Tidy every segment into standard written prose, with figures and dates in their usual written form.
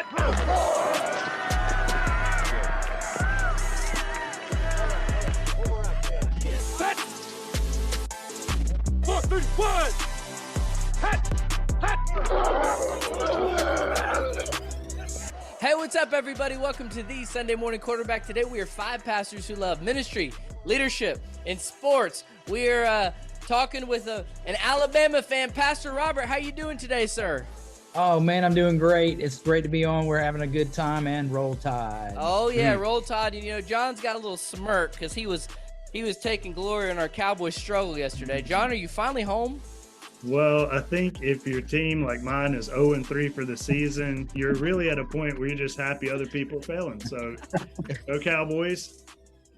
Hey, what's up, everybody? Welcome to the Sunday Morning Quarterback. Today, we are five pastors who love ministry, leadership, and sports. We are talking with an Alabama fan, Pastor Robert. How you doing today, sir? Oh, man, I'm doing great. It's great to be on. We're having a good time, and roll tide. Oh, yeah, roll tide. And, you know, John's got a little smirk because he was taking glory in our Cowboys struggle yesterday. John, are you finally home? Well, I think if your team like mine is 0-3 for the season, you're really at a point where you're just happy other people are failing. So go Cowboys.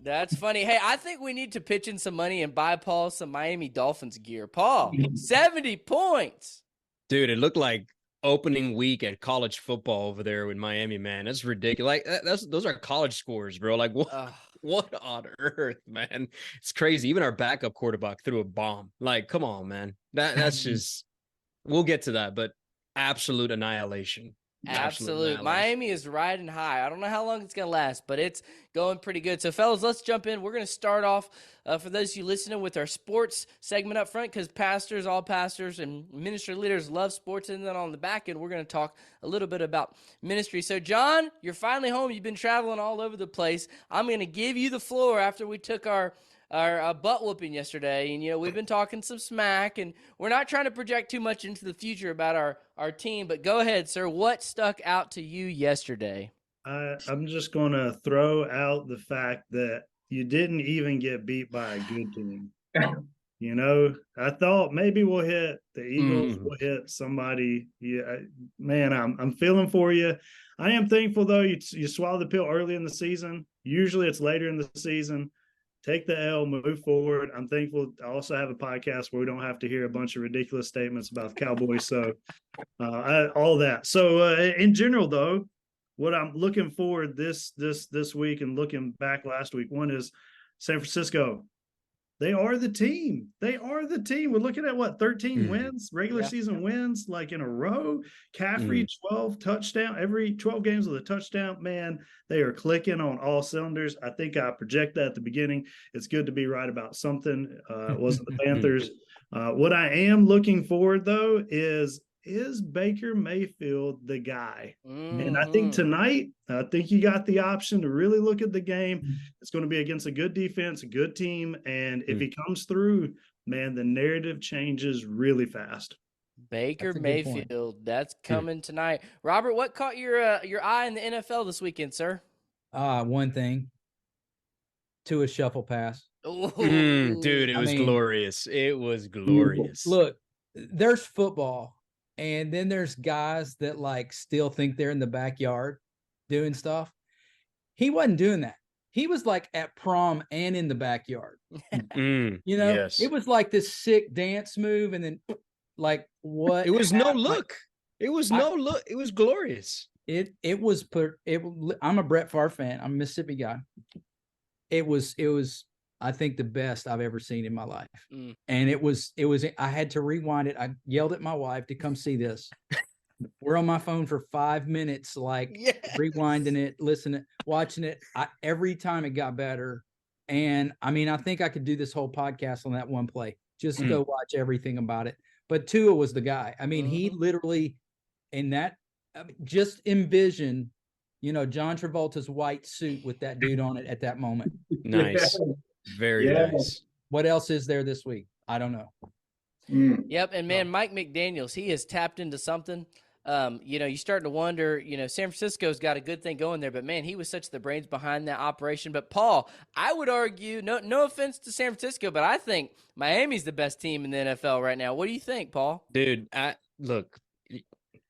That's funny. Hey, I think we need to pitch in some money and buy Paul some Miami Dolphins gear. Paul, 70 points. Dude, it looked like opening week at college football over there with Miami, man. That's ridiculous. Like those are college scores, bro. Like what on earth, man? It's crazy. Even our backup quarterback threw a bomb. Like, come on, man. That's just, we'll get to that, but absolute annihilation. Absolute. Miami is riding high. I don't know how long it's going to last, but it's going pretty good. So, fellas, let's jump in. We're going to start off, for those of you listening, with our sports segment up front, because all pastors and ministry leaders love sports. And then on the back end, we're going to talk a little bit about ministry. So, John, you're finally home. You've been traveling all over the place. I'm going to give you the floor after we took our butt whooping yesterday. And, you know, we've been talking some smack, and we're not trying to project too much into the future about our team, but go ahead, sir. What stuck out to you yesterday? I'm just going to throw out the fact that you didn't even get beat by a good team. You know, I thought maybe we'll hit the Eagles, we'll hit somebody. Yeah, man, I'm feeling for you. I am thankful, though, you swallowed the pill early in the season. Usually it's later in the season. Take the L, move forward. I'm thankful I also have a podcast where we don't have to hear a bunch of ridiculous statements about the Cowboys. So all that. So in general, though, what I'm looking forward this week and looking back last week, one is San Francisco. They are the team. We're looking at 13 wins, regular season wins, like in a row. Caffrey, 12 touchdown, every 12 games with a touchdown. Man, they are clicking on all cylinders. I think I project that at the beginning. It's good to be right about something. It wasn't the Panthers. What I am looking forward, though, is Baker Mayfield the guy? And I think tonight, you got the option to really look at the game. It's going to be against a good defense, a good team. And if he comes through, man, the narrative changes really fast. Baker Mayfield, that's coming tonight. Robert, what caught your eye in the NFL this weekend, sir? One thing. To a shuffle pass. Dude, it was glorious. It was glorious. Look, there's football. And then there's guys that like still think they're in the backyard doing stuff. He wasn't doing that. He was like at prom and in the backyard. You know, yes. It was like this sick dance move. And then like what? It was no look. It was no look. It was glorious. I'm a Brett Favre fan. I'm a Mississippi guy. It was I think the best I've ever seen in my life. And it was, I had to rewind it. I yelled at my wife to come see this. We're on my phone for 5 minutes, rewinding it, listening, watching it. Every time it got better. And I mean, I think I could do this whole podcast on that one play. Just go watch everything about it. But Tua was the guy. I mean, he literally just envision, you know, John Travolta's white suit with that dude on it at that moment. Nice. Very nice. What else is there this week? I don't know. Yep. And man, Mike McDaniels, he has tapped into something. You know, you starting to wonder, you know, San Francisco's got a good thing going there, but man, he was such the brains behind that operation. But Paul, I would argue, no offense to San Francisco, but I think Miami's the best team in the NFL right now. What do you think, Paul? Dude, look,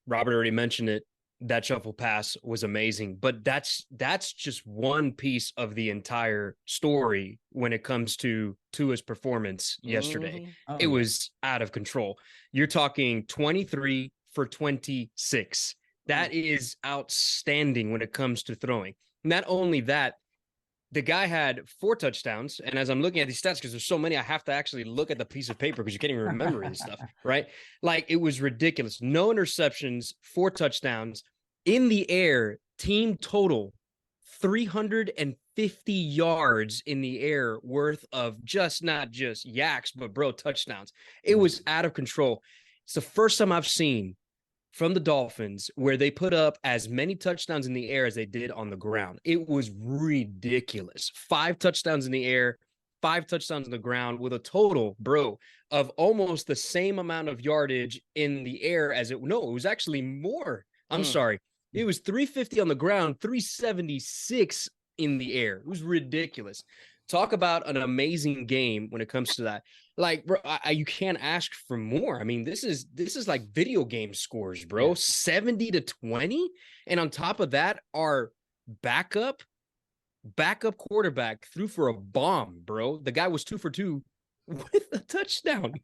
Robert already mentioned it. That shuffle pass was amazing, but that's just one piece of the entire story when it comes to Tua's performance yesterday. It was out of control. You're talking 23 for 26. That is outstanding when it comes to throwing. Not only that, the guy had 4 touchdowns. And as I'm looking at these stats, because there's so many, I have to actually look at the piece of paper because you can't even remember this stuff, right? Like, it was ridiculous. No interceptions, 4 touchdowns. In the air, team total 350 yards in the air worth of not just yaks, but bro, touchdowns. It was out of control. It's the first time I've seen from the Dolphins where they put up as many touchdowns in the air as they did on the ground. It was ridiculous. 5 touchdowns in the air, 5 touchdowns on the ground with a total, bro, of almost the same amount of yardage in the air as it was actually more. I'm sorry. It was 350 on the ground, 376 in the air. It was ridiculous. Talk about an amazing game when it comes to that. Like, bro, you can't ask for more. I mean, this is like video game scores, bro. Yeah. 70-20. And on top of that, our backup quarterback threw for a bomb, bro. The guy was 2 for 2 with a touchdown.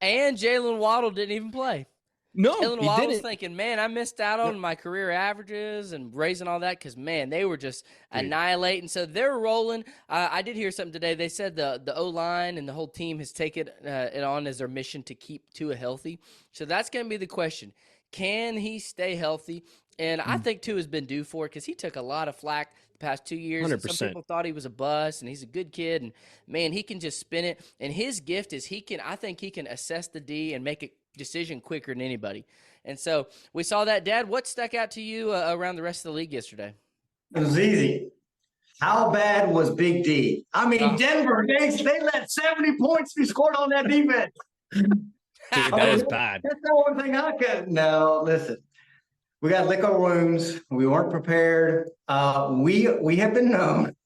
And Jalen Waddle didn't even play. No, Jalen Waddle was thinking, man, I missed out on my career averages and raising all that because, man, they were just annihilating. So they're rolling. I did hear something today. They said the O-line and the whole team has taken it on as their mission to keep Tua healthy. So that's going to be the question. Can he stay healthy? And I think Tua has been due for it because he took a lot of flack the past 2 years. 100%. Some people thought he was a bust, and he's a good kid. And, man, he can just spin it. And his gift is I think he can assess the D and make a decision quicker than anybody. And so we saw that. Dad, what stuck out to you around the rest of the league yesterday? It was easy. How bad was Big D? I mean, Denver, they let 70 points be scored on that defense. Dude, that was bad. That's the one thing I could. No, listen. We got to lick our wounds. We weren't prepared. We have been known.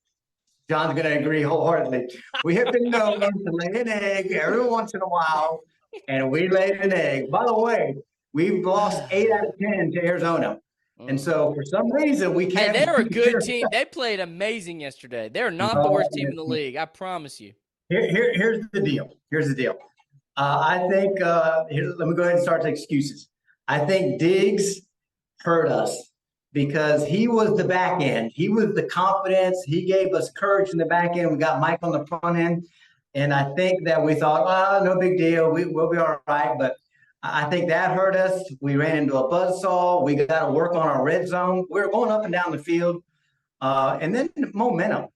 John's going to agree wholeheartedly. We have been known to lay an egg every once in a while, and we laid an egg. By the way, we've lost 8 out of 10 to Arizona. And so for some reason, we can't. Hey, they're a good team. They played amazing yesterday. They're not the worst team in the league. I promise you. Here's the deal. I think, let me go ahead and start the excuses. I think Diggs hurt us because he was the back end. He was the confidence. He gave us courage in the back end. We got Mike on the front end. And I think that we thought, no big deal. We'll be all right. But I think that hurt us. We ran into a buzzsaw. We got to work on our red zone. We were going up and down the field. And then momentum,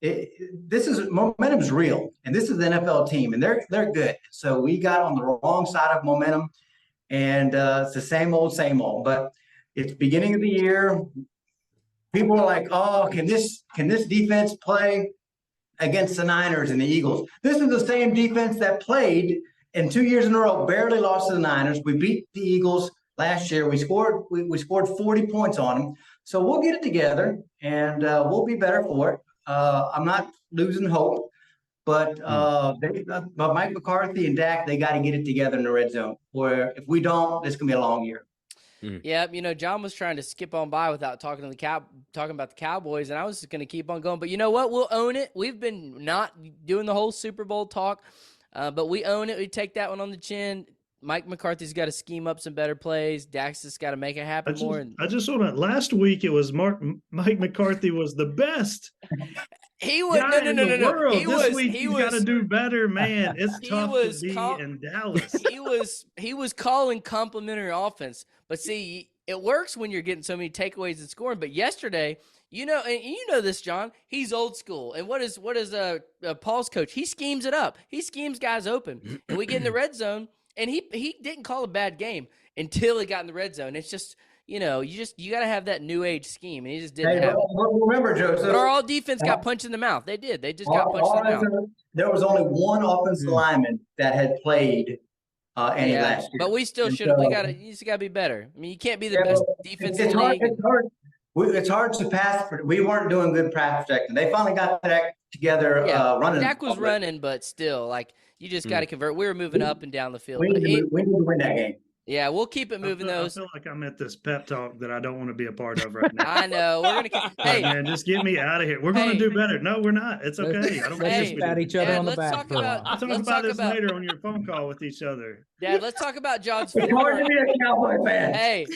momentum's real. And this is the NFL team, and they're good. So we got on the wrong side of momentum. And it's the same old. But it's beginning of the year. People are like, oh, can this defense play against the Niners and the Eagles? This is the same defense that played in 2 years in a row, barely lost to the Niners. We beat the Eagles last year. We scored 40 points on them. So we'll get it together, and we'll be better for it. I'm not losing hope, but Mike McCarthy and Dak, they got to get it together in the red zone. Where if we don't, this can be a long year. Yeah, John was trying to skip on by without talking about the Cowboys, and I was just going to keep on going. But you know what? We'll own it. We've been not doing the whole Super Bowl talk, but we own it. We take that one on the chin. Mike McCarthy's got to scheme up some better plays. Dax has got to make it happen more. I just want to. Last week it was Mike McCarthy was the best. He was no. This week he's got to do better, man. It's tough to be in Dallas. He was calling complimentary offense, but see, it works when you're getting so many takeaways and scoring. But yesterday, and you know this, John, he's old school. And what is Paul's coach? He schemes it up. He schemes guys open, and we get in the red zone. And he didn't call a bad game until he got in the red zone. It's just, you got to have that new age scheme, and he just didn't have it. Remember, Joe. But our all defense got punched in the mouth. They did. They just got punched in the mouth. There was only one offensive lineman that had played any last year. But we still should have. You just got to be better. I mean, you can't be the best defense in the league. It's hard to pass. We weren't doing good pass protecting. They finally got that together running. Dak was running, but still, you just got to convert. We were moving up and down the field. We need to win that game. Yeah, we'll keep it moving. I feel like I'm at this pep talk that I don't want to be a part of right now. I know. We're gonna. Hey, man, just get me out of here. We're going to do better. No, we're not. It's okay. I don't pat each other on the back. We'll talk about this later on your phone call with each other. Dad, let's talk about John's It's hard to former. be a Cowboy fan. Hey,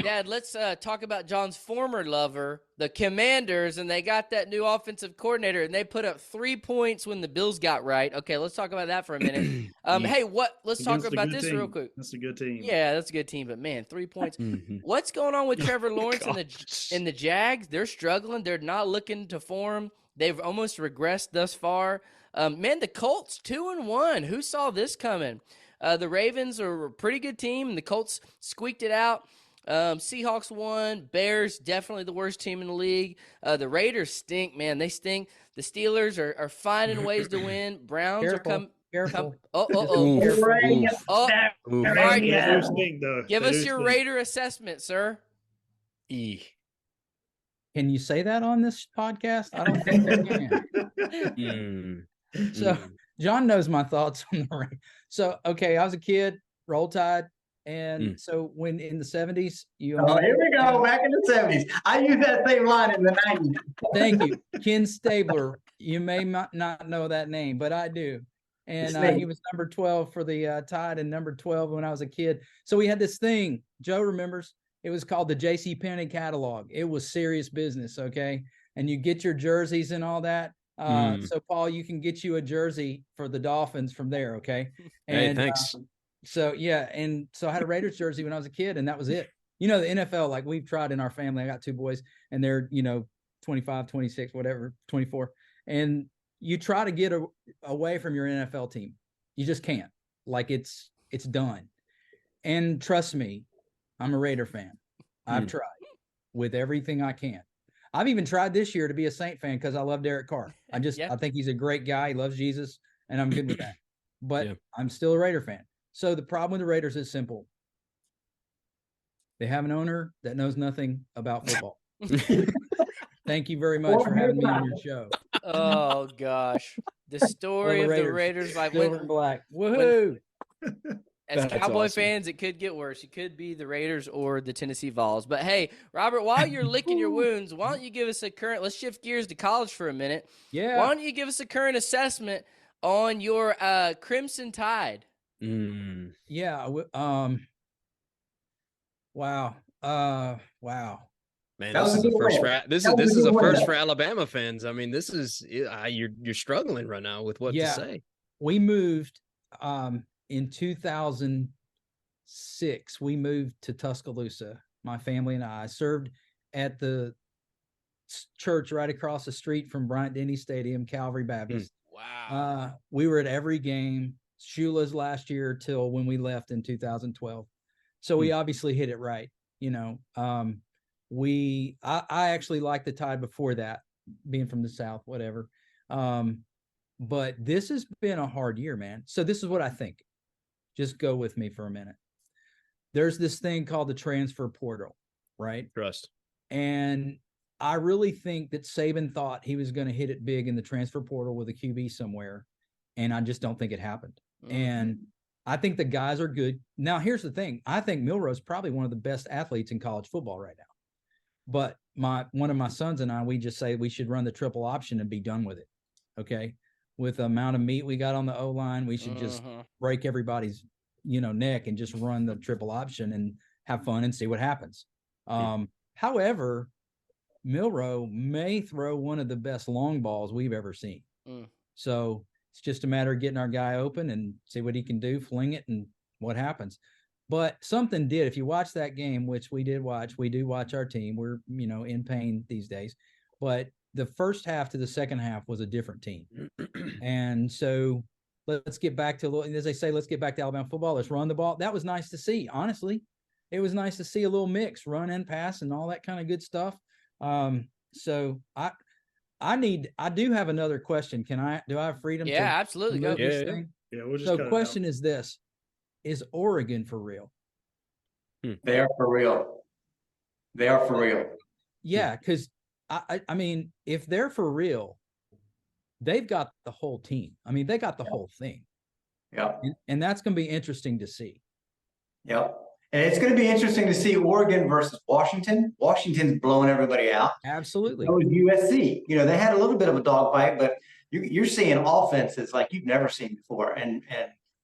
Dad, let's talk about John's former lover, the Commanders, and they got that new offensive coordinator, and they put up 3 points when the Bills got right. Okay, let's talk about that for a minute. Hey, let's talk Against a about good this team. real quick. That's a good team. Yeah, that's a good team, but man, 3 points. Mhm. What's going on with Trevor Lawrence Gosh. and the Jags? They're struggling. They're not looking to form. They've almost regressed thus far. Man, the Colts 2-1. Who saw this coming? The Ravens are a pretty good team, and the Colts squeaked it out. Seahawks won. Bears, definitely the worst team in the league. The Raiders stink, man. They stink. The Steelers are finding ways to win. Browns are coming. Careful. Oh. Oof, Ring. oof, Oh, oof. all right. They Yeah. do stink, though. Give They us do your stink. Raider assessment, sir. E. Can you say that on this podcast? I don't think you can. Mm. So John knows my thoughts on the ring. So, okay, I was a kid, Roll Tide. And so when in the 70s, you Oh, here we go. Back in the 70s. I used that same line in the 90s. Thank you. Ken Stabler. You may not know that name, but I do. And he was number 12 for the Tide and number 12 when I was a kid. So we had this thing, Joe remembers, it was called the J.C. Penney catalog. It was serious business, okay? And you get your jerseys and all that. So, Paul, you can get you a jersey for the Dolphins from there, okay? And, Hey, thanks. So, yeah, and so I had a Raiders jersey when I was a kid, and that was it. You know, the NFL, like we've tried in our family. I got 2 boys, and they're, 25, 26, whatever, 24. And you try to get away from your NFL team. You just can't. Like, it's done. And trust me, I'm a Raider fan. I've tried with everything I can. I've even tried this year to be a Saint fan because I love Derek Carr. I think he's a great guy. He loves Jesus, and I'm good with that. But I'm still a Raider fan. So the problem with the Raiders is simple. They have an owner that knows nothing about football. Thank you very much for having me on your show. Oh gosh, the story of the Raiders, like Silver and black. Woohoo! As That's Cowboy awesome. fans, it could get worse. It could be the Raiders or the Tennessee Vols. But hey, Robert, while you're licking your wounds, why don't you give us a current? Let's shift gears to college for a minute. Yeah. Why don't you give us a current assessment on your Crimson Tide? Yeah. Wow. Wow. Man, That this was is a a good first win. for this That is was this a is a good first win. for Alabama fans. I mean, this is you're struggling right now with what to say. We moved in 2006. We moved to Tuscaloosa. My family and I served at the church right across the street from Bryant-Denny Stadium, Calvary Baptist. Wow. We were at every game, Shula's last year till when we left in 2012. So we obviously hit it right. I actually liked the Tide before that, being from the South, whatever. But this has been a hard year, man. So this is what I think. Just go with me for a minute. There's this thing called the transfer portal, right? Trust. And I really think that Saban thought he was going to hit it big in the transfer portal with a QB somewhere. And I just don't think it happened. And I think the guys are good. Now, here's the thing. I think Milroe's probably one of the best athletes in college football right now. But one of my sons and I, we just say we should run the triple option and be done with it. Okay. With the amount of meat we got on the O-line, we should just break everybody's, neck and just run the triple option and have fun and see what happens. However, Milroe may throw one of the best long balls we've ever seen. So it's just a matter of getting our guy open and see what he can do, fling it, and what happens. But something did. If you watch that game, which we do watch our team. We're, in pain these days. But the first half to the second half was a different team. And so let's get back to, as they say, let's get back to Alabama football. Let's run the ball. That was nice to see, honestly. It was nice to see a little mix, run and pass and all that kind of good stuff. So I do have another question. Do I have freedom? Yeah, absolutely. Go. Yeah, we'll just So question is this: is Oregon for real? They are for real. They are for real. Yeah, because I mean, if they're for real, they've got the whole team. I mean, they got the whole thing. Yep. And that's going to be interesting to see. Yep. And it's going to be interesting to see Oregon versus Washington. Washington's blowing everybody out. Absolutely. So is USC. They had a little bit of a dogfight, but you're seeing offenses like you've never seen before. And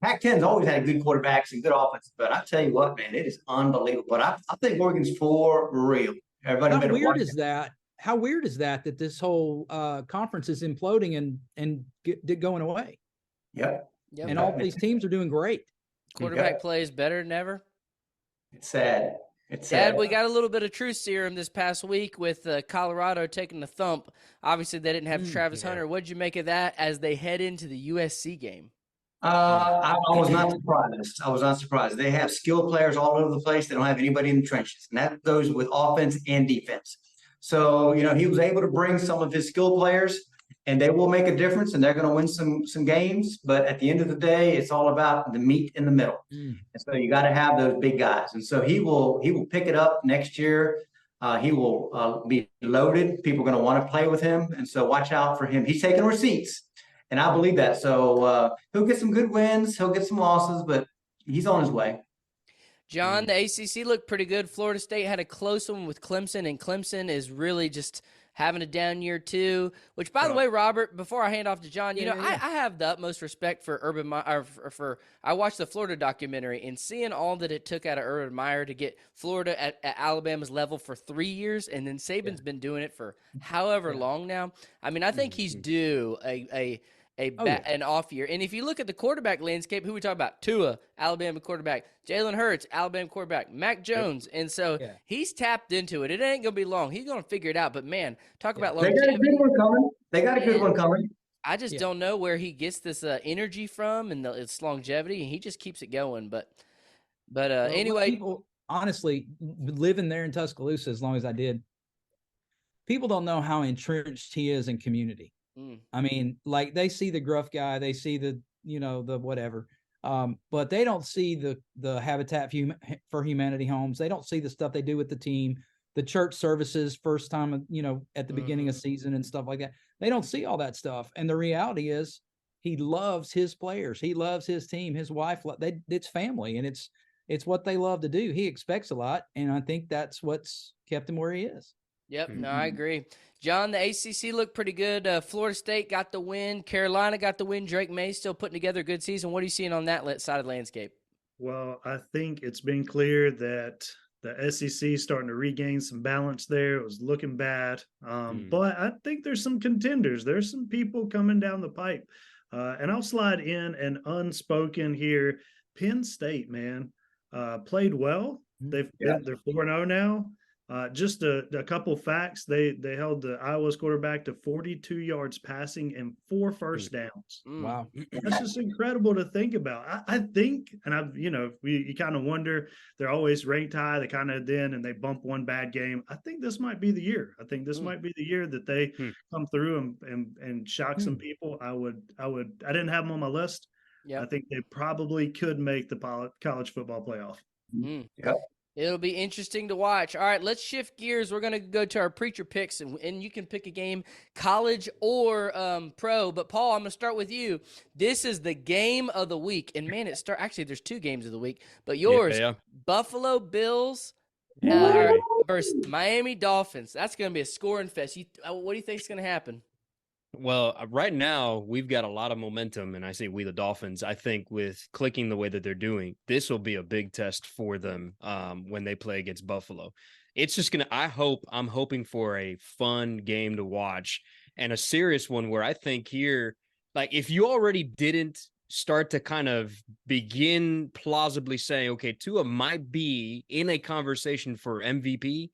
Pac-10's always had good quarterbacks and good offenses, but I tell you what, man, it is unbelievable. But I think Oregon's for real. Everybody How better weird watch is that? How weird is that this whole conference is imploding and going away? Yep. And all these teams are doing great. Quarterback plays better than ever. It's sad. It's Dad, sad. we got a little bit of truth serum this past week with Colorado taking the thump. Obviously, they didn't have Travis Hunter. What'd you make of that as they head into the USC game? I was not surprised. I was not surprised. They have skilled players all over the place. They don't have anybody in the trenches, and that goes with offense and defense. So, he was able to bring some of his skilled players, and they will make a difference, and they're going to win some games. But at the end of the day, it's all about the meat in the middle. And so you got to have those big guys. And so he will pick it up next year. He will be loaded. People are going to want to play with him, and so watch out for him. He's taking receipts. And I believe that. So he'll get some good wins. He'll get some losses, but he's on his way. John, the ACC looked pretty good. Florida State had a close one with Clemson, and Clemson is really just having a down year too. Which, by the way, Robert, before I hand off to John, I have the utmost respect for Urban Meyer. I watched the Florida documentary, and seeing all that it took out of Urban Meyer to get Florida at Alabama's level for 3 years, and then Saban's been doing it for however long now. I mean, I think he's due an off year. And if you look at the quarterback landscape, who we talk about? Tua, Alabama quarterback. Jalen Hurts, Alabama quarterback. Mac Jones. And so he's tapped into it. It ain't going to be long. He's going to figure it out. But, man, talk about longevity. They got a good one coming. They got a good one coming. I just don't know where he gets this energy from and its longevity, and he just keeps it going. But anyway. People, honestly, living there in Tuscaloosa as long as I did, people don't know how entrenched he is in community. I mean, like they see the gruff guy, they see the whatever, but they don't see the Habitat for Humanity homes. They don't see the stuff they do with the team, the church services, first time, at the beginning of season and stuff like that. They don't see all that stuff. And the reality is he loves his players. He loves his team, his wife. It's family, and it's what they love to do. He expects a lot. And I think that's what's kept him where he is. Yep, no, I agree. John, the ACC looked pretty good. Florida State got the win. Carolina got the win. Drake May still putting together a good season. What are you seeing on that side of the landscape? Well, I think it's been clear that the SEC is starting to regain some balance there. It was looking bad. But I think there's some contenders. There's some people coming down the pipe. And I'll slide in an unspoken here. Penn State, man, played well. They're 4-0 now. Just a couple facts. They held the Iowa's quarterback to 42 yards passing and 4 first downs. Wow. That's just incredible to think about. I think, and you kind of wonder, they're always ranked high. They kind of and they bump one bad game. I think this might be the year. I think this might be the year that they come through and shock some people. I didn't have them on my list. I think they probably could make the college football playoff. Yep. It'll be interesting to watch. All right, let's shift gears. We're going to go to our preacher picks, and you can pick a game, college or pro. But, Paul, I'm going to start with you. This is the game of the week. And, man, actually, there's 2 games of the week. But yours, Buffalo Bills versus Miami Dolphins. That's going to be a scoring fest. What do you think is going to happen? Well, right now we've got a lot of momentum, and I say we the Dolphins. I think with clicking the way that they're doing, this will be a big test for them when they play against Buffalo. It's just I'm hoping for a fun game to watch and a serious one where I think here, like if you already didn't start to kind of begin plausibly saying, okay, Tua might be in a conversation for MVP.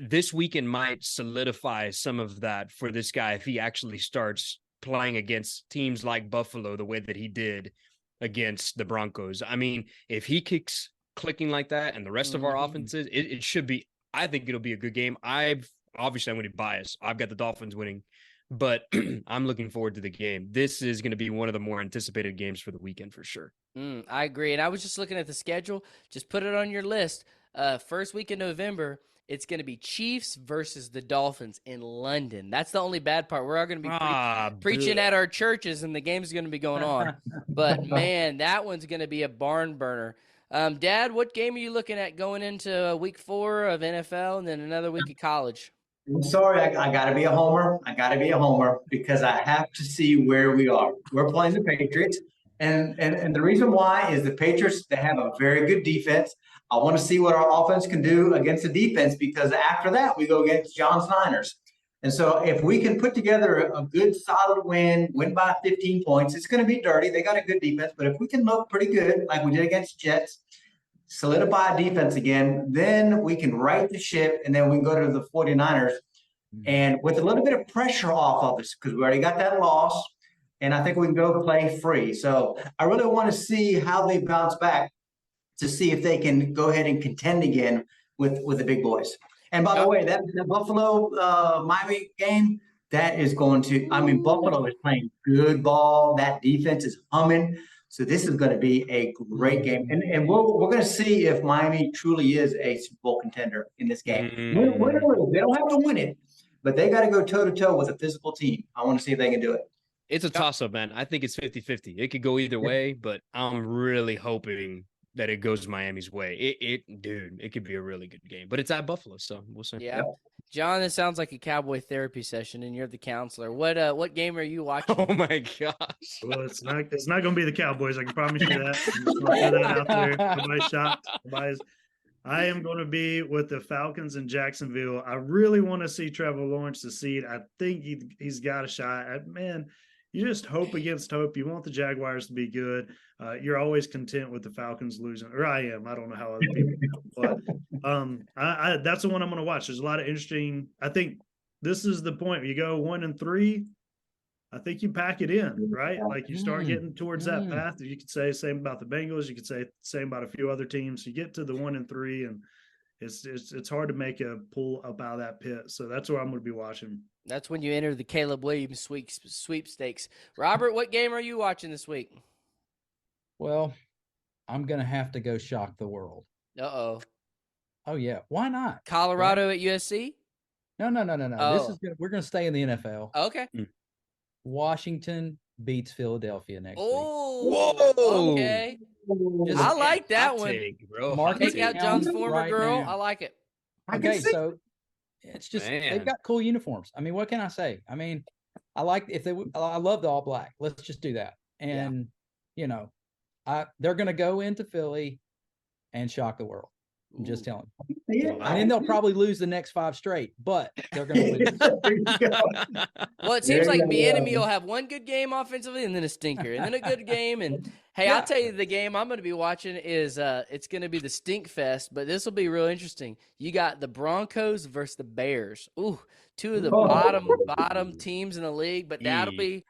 This weekend might solidify some of that for this guy if he actually starts playing against teams like Buffalo the way that he did against the Broncos. I mean, if he kicks clicking like that and the rest of our offenses, it should be, I think it'll be a good game. I'm going to be biased. I've got the Dolphins winning, but I'm looking forward to the game. This is going to be one of the more anticipated games for the weekend for sure. I agree. And I was just looking at the schedule. Just put it on your list. First week in November, it's going to be Chiefs versus the Dolphins in London. That's the only bad part. We're all going to be preaching at our churches, and the game's going to be going on. But, man, that one's going to be a barn burner. Dad, what game are you looking at going into week 4 of NFL and then another week of college? I'm sorry, I got to be a homer. I got to be a homer because I have to see where we are. We're playing the Patriots. And the reason why is the Patriots, they have a very good defense. I want to see what our offense can do against the defense, because after that we go against John Snyder's. And so if we can put together a good solid win by 15 points, it's going to be dirty. They got a good defense, but if we can look pretty good like we did against Jets, solidify defense again, then we can right the ship, and then we can go to the 49ers. And with a little bit of pressure off of us, because we already got that loss, and I think we can go play free. So I really want to see how they bounce back to see if they can go ahead and contend again with the big boys. And by the way, that Buffalo Miami game, that is going to, I mean, Buffalo is playing good ball. That defense is humming. So this is going to be a great game. And we're going to see if Miami truly is a Super Bowl contender in this game. Win or lose. They don't have to win it, but they got to go toe-to-toe with a physical team. I want to see if they can do it. It's a toss-up, man. I think it's 50-50. It could go either way, but I'm really hoping that it goes Miami's way. Dude, it could be a really good game. But it's at Buffalo, so we'll see. Yeah. John, this sounds like a Cowboy therapy session, and you're the counselor. What game are you watching? Oh my gosh. Well, it's not going to be the Cowboys. I can promise you that. I'm just going to throw that out there. Nobody's shocked. I am going to be with the Falcons in Jacksonville. I really want to see Trevor Lawrence succeed. I think he's got a shot. Man, you just hope against hope. You want the Jaguars to be good. You're always content with the Falcons losing, or I am. I don't know how other people feel, but that's the one I'm going to watch. There's a lot of interesting. I think this is the point. You go 1-3. I think you pack it in, right? Like you start getting towards that path. You could say the same about the Bengals. You could say the same about a few other teams. You get to the 1-3, and it's hard to make a pull up out of that pit. So that's where I'm going to be watching. That's when you enter the Caleb Williams sweepstakes. Robert, what game are you watching this week? Well, I'm going to have to go shock the world. Uh-oh. Oh, yeah. Why not? Colorado at USC? No. Oh. We're going to stay in the NFL. Okay. Washington beats Philadelphia next week. Whoa. Okay. I like that one. Take out John's former right girl. now. I like it. Okay, so it's just they've got cool uniforms. I mean, what can I say? I mean, I love the all black. Let's just do that. And they're going to go into Philly and shock the world. I'm just telling you. Yeah. And then they'll probably lose the next 5 straight, but they're going to lose. Well, it seems like Bieniemy will have one good game offensively and then a stinker and then a good game. And hey, I'll tell you, the game I'm going to be watching is it's going to be the stink fest, but this will be real interesting. You got the Broncos versus the Bears. Ooh, two of the bottom teams in the league, but that'll be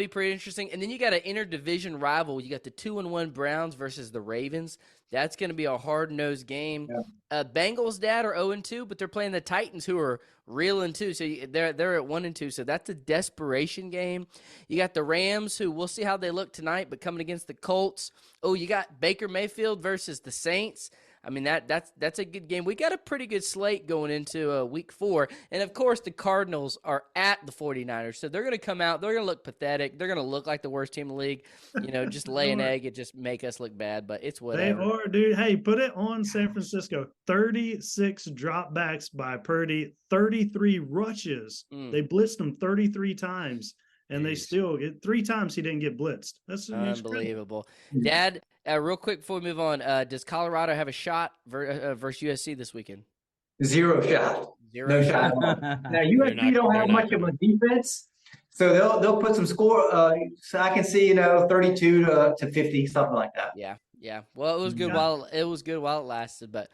pretty interesting. And then you got an interdivision rival. You got the 2-1 Browns versus the Ravens. That's going to be a hard-nosed game. Yeah. Bengals, Dad, are 0-2, but they're playing the Titans, who are real and 2. So they're at 1-2. So that's a desperation game. You got the Rams, who we'll see how they look tonight, but coming against the Colts. Oh, you got Baker Mayfield versus the Saints. I mean, that's a good game. We got a pretty good slate going into week 4. And, of course, the Cardinals are at the 49ers. So they're going to come out. They're going to look pathetic. They're going to look like the worst team in the league. Just lay an egg and just make us look bad. But it's whatever. They are, dude. Hey, put it on San Francisco. 36 dropbacks by Purdy, 33 rushes. They blitzed him 33 times. And they still – 3 times he didn't get blitzed. That's unbelievable. Dad, real quick before we move on, does Colorado have a shot versus USC this weekend? Zero shot. No shot. Now, USC don't have much of a defense, so they'll put some score. So I can see 32 to 50, something like that. Yeah. Well, it was good while it lasted, but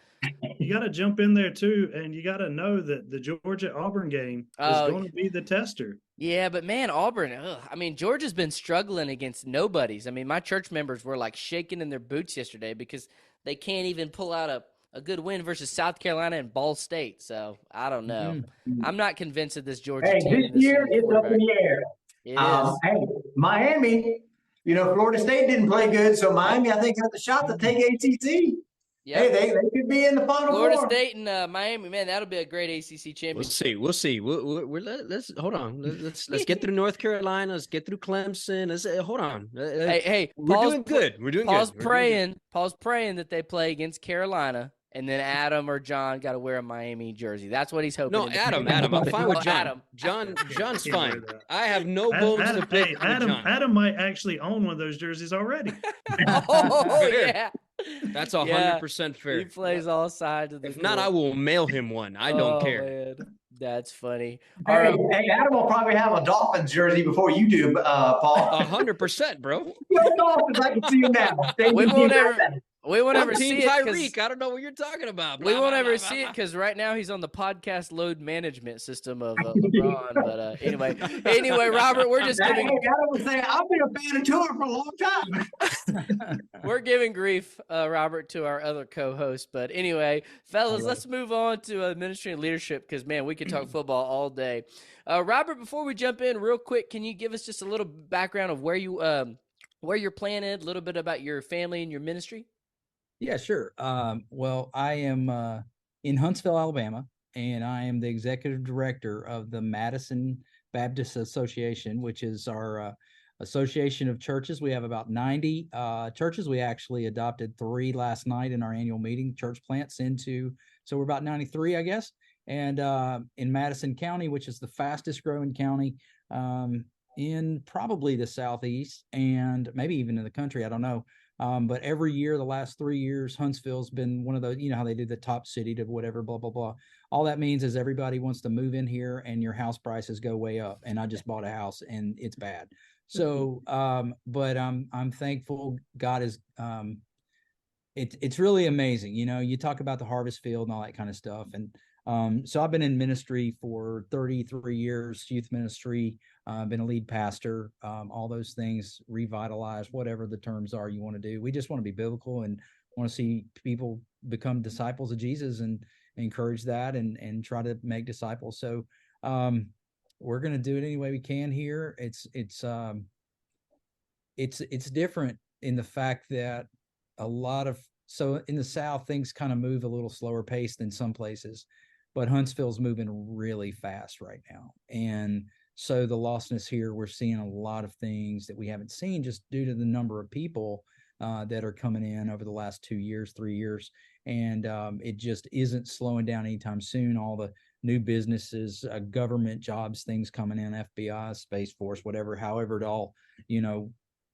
you got to jump in there too, and you got to know that the Georgia-Auburn game is going to be the tester. Yeah, but man, Auburn, I mean, Georgia's been struggling against nobodies. I mean, my church members were like shaking in their boots yesterday because they can't even pull out a good win versus South Carolina and Ball State. So I don't know. I'm not convinced of this Georgia team. This year it's up in the air. It is. Hey, Miami, Florida State didn't play good, so Miami, I think, has a shot to take ACC. Yep. Hey, they could be in the Final Florida Four. State and Miami, man, that'll be a great ACC championship. We'll see. Let's hold on. Let's get through North Carolina. Let's get through Clemson. Hold on. Hey, we're doing good. We're doing good. Paul's praying that they play against Carolina and then Adam or John got to wear a Miami jersey. That's what he's hoping. No, Adam. I'm fine with John. Adam. John's Can't wear fine. that. I have no bones to pick with John. Adam might actually own one of those jerseys already. Oh Fair. yeah, That's 100% fair. he plays all sides of the If not, court. I will mail him one. I don't care. Man. That's funny. All right. Hey, Adam will probably have a Dolphins jersey before you do, Paul. 100%, bro. Go Dolphins, I can see you now. We won't ever I'm see Team it. Tyreek. I don't know what you're talking about. We won't ever see it because right now he's on the podcast load management system of LeBron. But anyway, Robert, we're just giving. Adam was saying, I've been a fan of Tua for a long time. We're giving grief, Robert, to our other co-host. But anyway, fellas, let's move on to ministry and leadership because, man, we could talk football all day. Robert, before we jump in real quick, can you give us just a little background of where you're planted, a little bit about your family and your ministry? Yeah, sure. Well, I am in Huntsville, Alabama, and I am the executive director of the Madison Baptist Association, which is our association of churches. We have about 90 churches. We actually adopted 3 last night in our annual meeting, church plants so we're about 93, I guess. And in Madison County, which is the fastest growing county in probably the Southeast and maybe even in the country, I don't know. But every year, the last 3 years, Huntsville's been one of those, you know how they did the top city to whatever, blah, blah, blah. All that means is everybody wants to move in here and your house prices go way up. And I just bought a house and it's bad. So, but I'm thankful God is, it's really amazing. You know, you talk about the harvest field and all that kind of stuff. And so I've been in ministry for 33 years, youth ministry, been a lead pastor, all those things, revitalize, whatever the terms are you want to do. We just want to be biblical and want to see people become disciples of Jesus and encourage that and try to make disciples. So we're going to do it any way we can here. It's different in the fact that so in the South, things kind of move a little slower pace than some places, but Huntsville's moving really fast right now. And so the lostness here, we're seeing a lot of things that we haven't seen just due to the number of people that are coming in over the last 2 years, 3 years. And it just isn't slowing down anytime soon. All the new businesses, government jobs, things coming in, FBI, Space Force, whatever, however it all,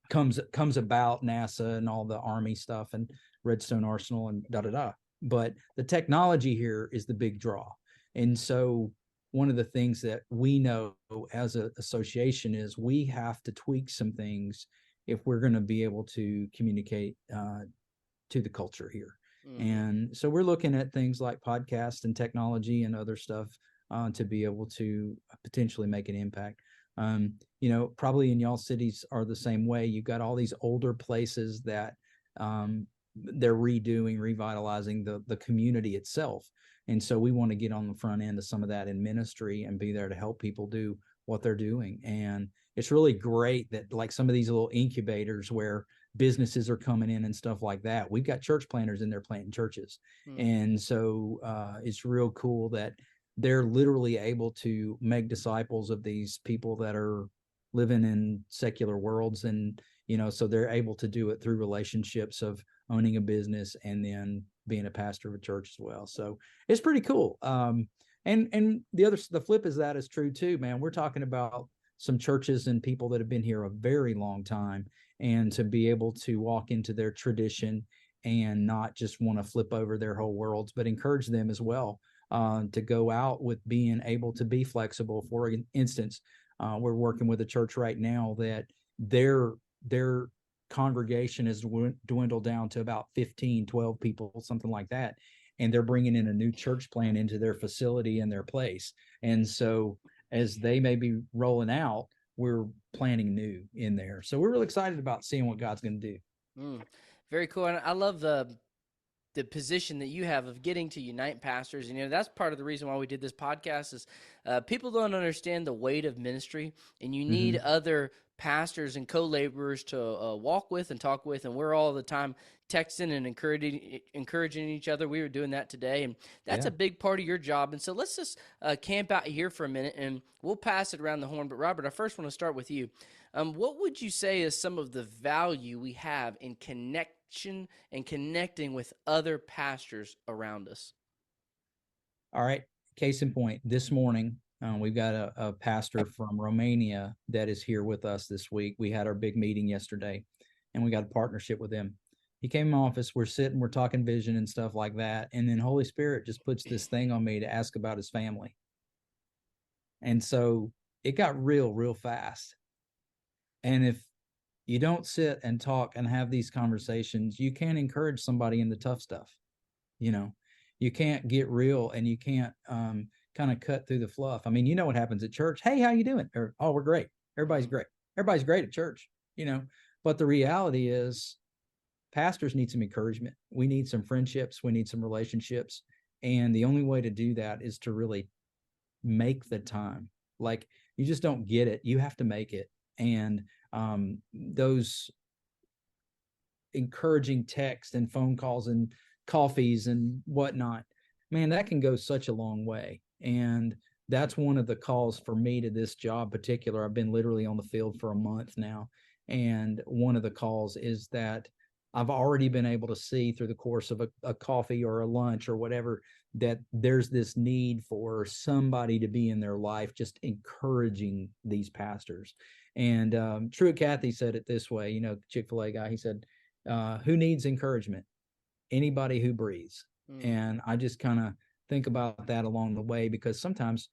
comes about, NASA and all the Army stuff and Redstone Arsenal and da-da-da. But the technology here is the big draw. And so one of the things that we know as an association is we have to tweak some things if we're going to be able to communicate to the culture here. And so we're looking at things like podcasts and technology and other stuff to be able to potentially make an impact. Probably in y'all cities are the same way. You've got all these older places that they're redoing, revitalizing the community itself. And so we want to get on the front end of some of that in ministry and be there to help people do what they're doing. And it's really great that like some of these little incubators where businesses are coming in and stuff like that. We've got church planters in there planting churches. And so it's real cool that they're literally able to make disciples of these people that are living in secular worlds. And, so they're able to do it through relationships of owning a business and then being a pastor of a church as well. So it's pretty cool. And the flip is that is true too, man. We're talking about some churches and people that have been here a very long time, and to be able to walk into their tradition and not just want to flip over their whole worlds, but encourage them as well to go out with being able to be flexible. For instance, we're working with a church right now that their congregation has dwindled down to about 15, 12 people, something like that. And they're bringing in a new church plant into their facility and their place. And so as they may be rolling out, we're planning new in there. So we're really excited about seeing what God's going to do. Very cool. And I love the position that you have of getting to unite pastors. And, that's part of the reason why we did this podcast is people don't understand the weight of ministry, and you need other pastors and co-laborers to walk with and talk with. And we're all the time texting and encouraging each other. We were doing that today, and that's a big part of your job. And so let's just camp out here for a minute, and we'll pass it around the horn. But Robert, I first want to start with you. What would you say is some of the value we have in connection and connecting with other pastors around us. All right. Case in point, this morning, we've got a pastor from Romania that is here with us this week. We had our big meeting yesterday, and we got a partnership with him. He came in my office. We're sitting, we're talking vision and stuff like that. And then Holy Spirit just puts this thing on me to ask about his family. And so it got real fast. And if you don't sit and talk and have these conversations, you can't encourage somebody in the tough stuff. You know, you can't get real, and you can't kind of cut through the fluff. I mean, you know what happens at church? Hey, how you doing? Or, oh, we're great. Everybody's great. Everybody's great at church, you know. But the reality is, pastors need some encouragement. We need some friendships. We need some relationships. And the only way to do that is to really make the time. Like, you just don't get it. You have to make it. And those encouraging texts and phone calls and coffees and whatnot, man, that can go such a long way. And that's one of the calls for me to this job particular. I've been literally on the field for a month now. And one of the calls is that I've already been able to see through the course of a coffee or a lunch or whatever, that there's this need for somebody to be in their life, just encouraging these pastors. And Truett Cathy said it this way, you know, Chick-fil-A guy, he said, who needs encouragement? Anybody who breathes. And I just kind of think about that along the way, because sometimes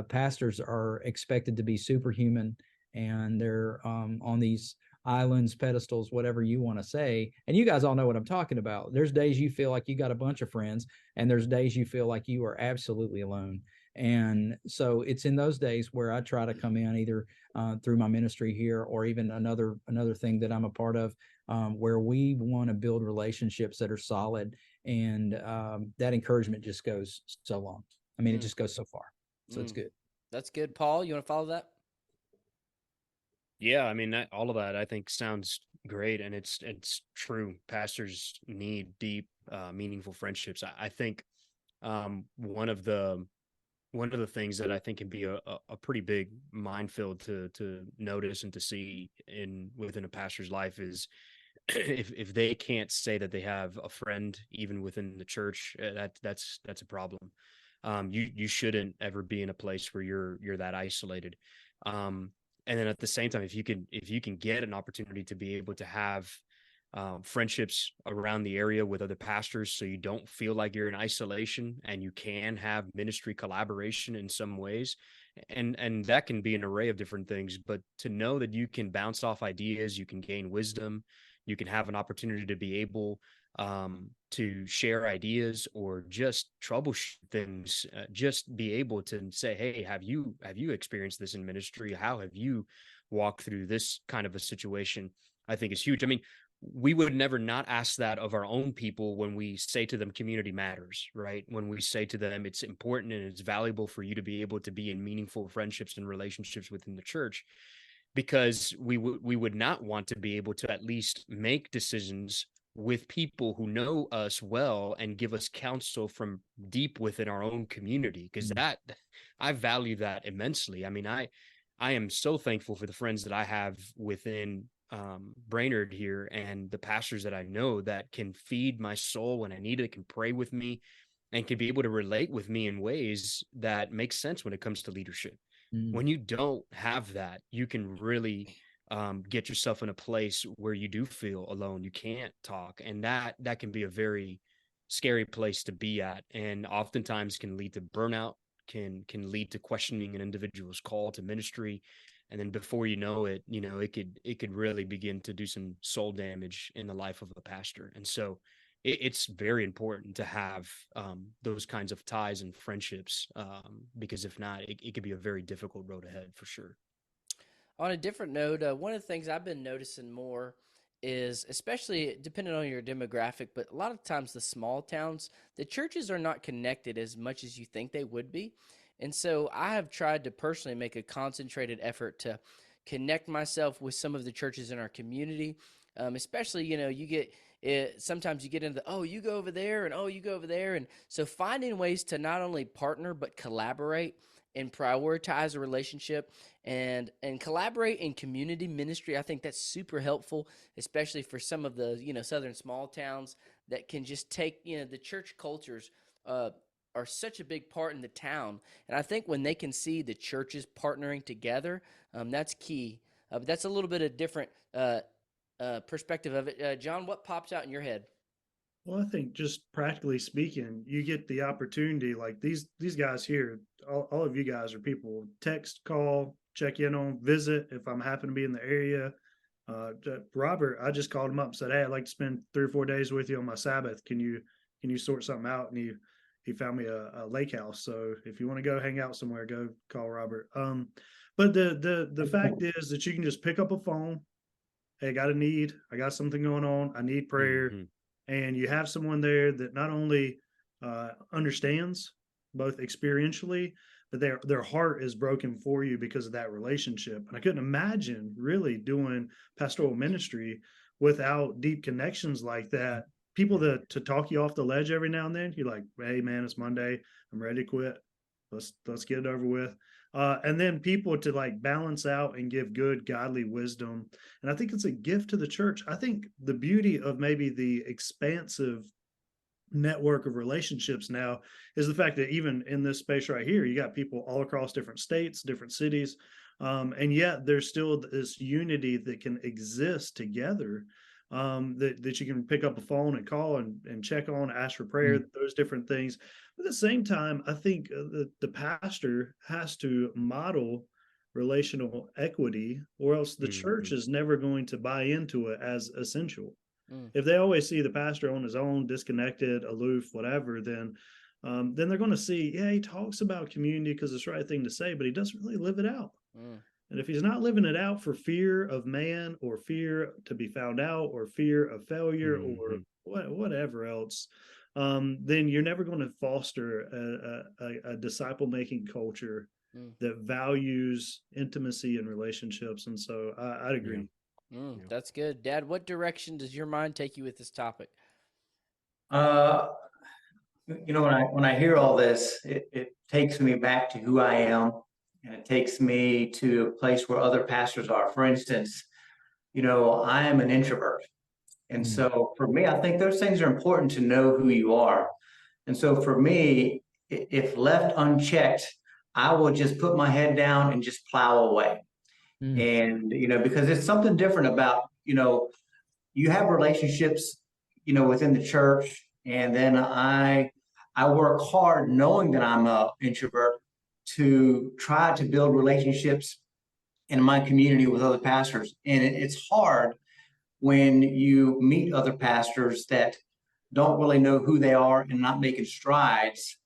pastors are expected to be superhuman, and they're on these islands, pedestals, whatever you want to say. And you guys all know what I'm talking about. There's days you feel like you got a bunch of friends, and there's days you feel like you are absolutely alone. And so it's in those days where I try to come in either through my ministry here, or even another thing that I'm a part of, where we want to build relationships that are solid. And that encouragement just goes so long. I mean, it just goes so far. So it's good. That's good. Paul, you want to follow that? Yeah, I mean, all of that I think sounds great, and it's true. Pastors need deep, meaningful friendships. I think one of the things that I think can be a pretty big minefield to notice and to see within a pastor's life is if they can't say that they have a friend even within the church, that's a problem. You shouldn't ever be in a place where you're that isolated. And then at the same time, if you can get an opportunity to be able to have friendships around the area with other pastors, so you don't feel like you're in isolation, and you can have ministry collaboration in some ways, and that can be an array of different things. But to know that you can bounce off ideas, you can gain wisdom, you can have an opportunity to be able to share ideas or just troubleshoot things, just be able to say, hey, have you experienced this in ministry? How have you walked through this kind of a situation? I think is huge. I mean, we would never not ask that of our own people when we say to them, community matters, right? When we say to them, it's important and it's valuable for you to be able to be in meaningful friendships and relationships within the church, because we would not want to be able to at least make decisions with people who know us well and give us counsel from deep within our own community, because that I value that immensely. I mean, I am so thankful for the friends that I have within Brainerd here, and the pastors that I know that can feed my soul when I need it, can pray with me, and can be able to relate with me in ways that make sense when it comes to leadership. When you don't have that, you can really get yourself in a place where you do feel alone. You can't talk, and that can be a very scary place to be at, and oftentimes can lead to burnout, can lead to questioning an individual's call to ministry, and then before you know it, it could really begin to do some soul damage in the life of a pastor. And so it's very important to have those kinds of ties and friendships, because if not, it could be a very difficult road ahead for sure. On a different note, one of the things I've been noticing more is, especially depending on your demographic, but a lot of times the small towns, the churches are not connected as much as you think they would be. And so I have tried to personally make a concentrated effort to connect myself with some of the churches in our community. Especially, you get sometimes you get into you go over there, and you go over there. And so finding ways to not only partner but collaborate and prioritize a relationship and collaborate in community ministry. I think that's super helpful, especially for some of the, southern small towns that can just take, the church cultures are such a big part in the town. And I think when they can see the churches partnering together, that's key. But that's a little bit of different perspective of it. John, what pops out in your head? Well, I think just practically speaking, you get the opportunity, like these guys here, all of you guys are people text, call, check in on, visit if I'm happen to be in the area. Robert, I just called him up and said, "Hey, I'd like to spend 3 or 4 days with you on my Sabbath. Can you sort something out?" And he found me a lake house. So if you want to go hang out somewhere, go call Robert. But the fact is that you can just pick up a phone. Hey, I got something going on. I need prayer. Mm-hmm. And you have someone there that not only understands both experientially, but their heart is broken for you because of that relationship. And I couldn't imagine really doing pastoral ministry without deep connections like that. People to talk you off the ledge every now and then. You're like, "Hey man, it's Monday. I'm ready to quit. Let's get it over with." And then people to like balance out and give good godly wisdom. And I think it's a gift to the church. I think the beauty of maybe the expansive network of relationships now is the fact that even in this space right here, you got people all across different states, different cities, and yet there's still this unity that can exist together. That you can pick up a phone and call and check on, ask for prayer, those different things. But at the same time, I think the pastor has to model relational equity, or else the church is never going to buy into it as essential. If they always see the pastor on his own, disconnected, aloof, whatever, then they're going to see, yeah, he talks about community because it's the right thing to say, but he doesn't really live it out. And if he's not living it out for fear of man or fear to be found out or fear of failure or whatever else, then you're never going to foster a disciple-making culture that values intimacy and relationships. And so I'd agree. That's good. Dad, what direction does your mind take you with this topic? When I hear all this, it takes me back to who I am. And it takes me to a place where other pastors are. For instance, I am an introvert. And so for me, I think those things are important to know who you are. And so for me, if left unchecked, I will just put my head down and just plow away. And, because it's something different about, you have relationships, within the church. And then I work hard knowing that I'm an introvert to try to build relationships in my community with other pastors. And it's hard when you meet other pastors that don't really know who they are and not making strides.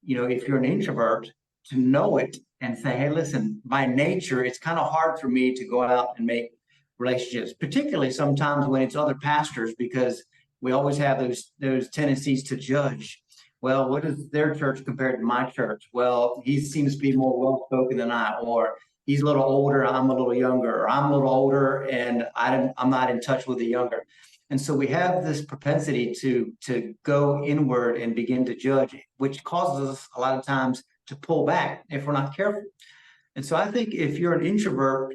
If you're an introvert, to know it and say, "Hey, listen, by nature, it's kind of hard for me to go out and make relationships," particularly sometimes when it's other pastors, because we always have those tendencies to judge. Well, what is their church compared to my church? Well, he seems to be more well-spoken than I, or he's a little older, I'm a little younger, or I'm a little older and I'm not in touch with the younger. And so we have this propensity to go inward and begin to judge, which causes us a lot of times to pull back if we're not careful. And so I think if you're an introvert,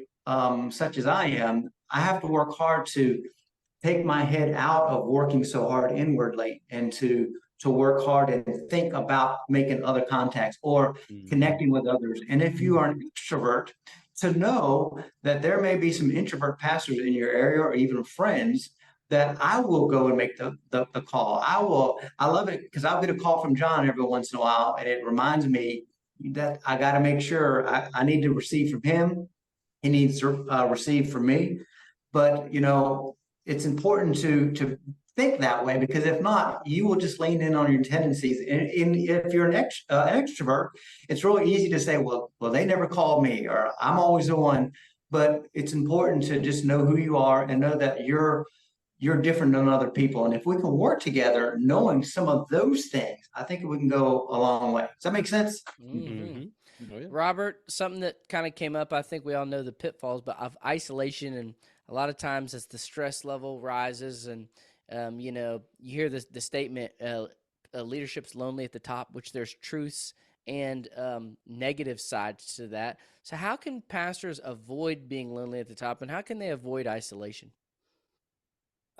such as I am, I have to work hard to take my head out of working so hard inwardly and to work hard and think about making other contacts or connecting with others. And if you are an extrovert, to know that there may be some introvert pastors in your area or even friends that I will go and make the call. I love it because I'll get a call from John every once in a while, and it reminds me that I got to make sure I need to receive from him. He needs to receive from me. But, it's important to think that way, because if not, you will just lean in on your tendencies. And if you're an extrovert, it's really easy to say, well, they never called me, or I'm always the one. But it's important to just know who you are and know that you're different than other people. And if we can work together, knowing some of those things, I think we can go a long way. Does that make sense? Oh, yeah. Robert, something that kind of came up, I think we all know the pitfalls, but of isolation, and a lot of times as the stress level rises and, you hear the statement, leadership's lonely at the top, which there's truths and negative sides to that. So how can pastors avoid being lonely at the top, and how can they avoid isolation?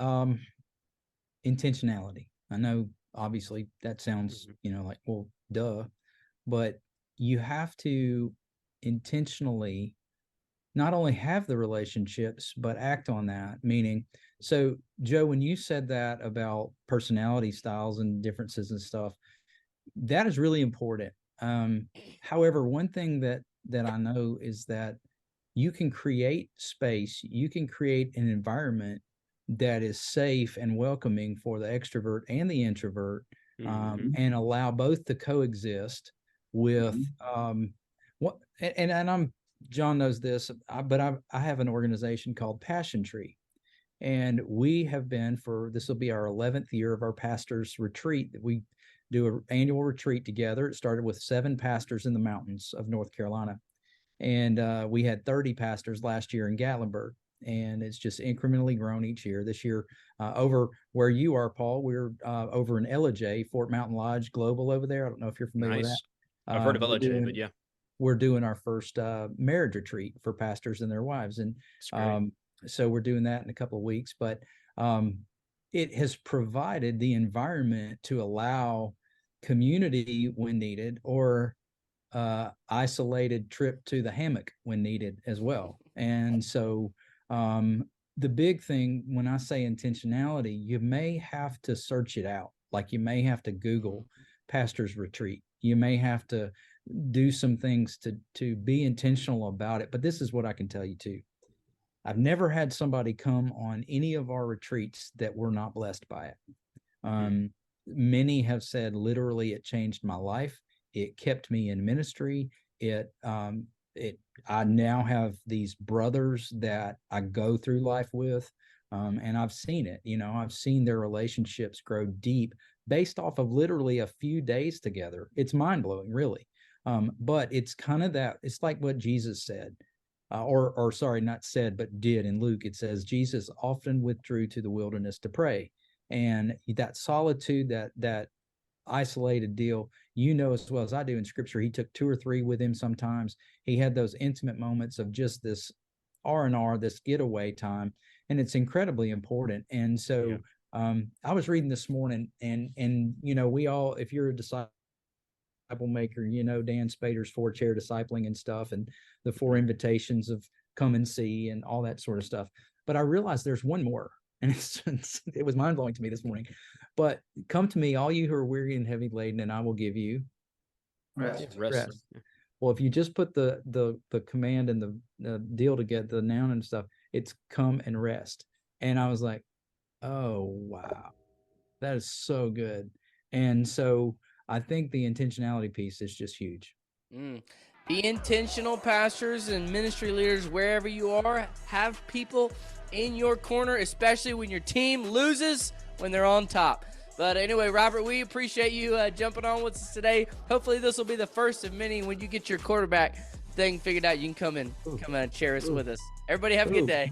Intentionality. I know obviously that sounds, like, well, duh, but you have to intentionally not only have the relationships, but act on that. Meaning, so Joe, when you said that about personality styles and differences and stuff, that is really important. However, one thing that I know is that you can create space, you can create an environment that is safe and welcoming for the extrovert and the introvert, and allow both to coexist with what. And I'm John knows this, but I have an organization called Passion Tree, and we have been this will be our 11th year of our pastors retreat that we do an annual retreat together. It started with 7 pastors in the mountains of North Carolina. And we had 30 pastors last year in Gatlinburg. And it's just incrementally grown each year. This year, over where you are, Paul, we're over in LJ, Fort Mountain Lodge Global over there. I don't know if you're familiar with that. I've heard of LJ, but yeah. We're doing our first marriage retreat for pastors and their wives. And so we're doing that in a couple of weeks. But it has provided the environment to allow community when needed, or isolated trip to the hammock when needed as well. And so the big thing when I say intentionality, you may have to search it out. Like you may have to Google pastor's retreat. You may have to do some things to be intentional about it. But this is what I can tell you too. I've never had somebody come on any of our retreats that were not blessed by it. Many have said literally it changed my life. It kept me in ministry. I now have these brothers that I go through life with, and I've seen it. I've seen their relationships grow deep based off of literally a few days together. It's mind-blowing, really. But it's kind of that. It's like what Jesus said, or sorry, not said, but did in Luke. It says Jesus often withdrew to the wilderness to pray, and that solitude, that isolated deal, as well as I do in scripture, he took 2 or 3 with him. Sometimes he had those intimate moments of just this R&R, this getaway time, and it's incredibly important. And so I was reading this morning, and we all, if you're a disciple maker, Dan Spader's 4-chair discipling and stuff, and the 4 invitations of come and see and all that sort of stuff. But I realized there's one more, and it was mind-blowing to me this morning. But come to me, all you who are weary and heavy laden, and I will give you rest. Well, if you just put the command and the deal together, the noun and stuff, it's come and rest. And I was like, oh, wow, that is so good. And so I think the intentionality piece is just huge. Be intentional, pastors and ministry leaders, wherever you are. Have people in your corner, especially when your team loses, when they're on top. But anyway, Robert, we appreciate you jumping on with us today. Hopefully this will be the first of many. When you get your quarterback thing figured out, you can come and share us with us. Everybody have a good day.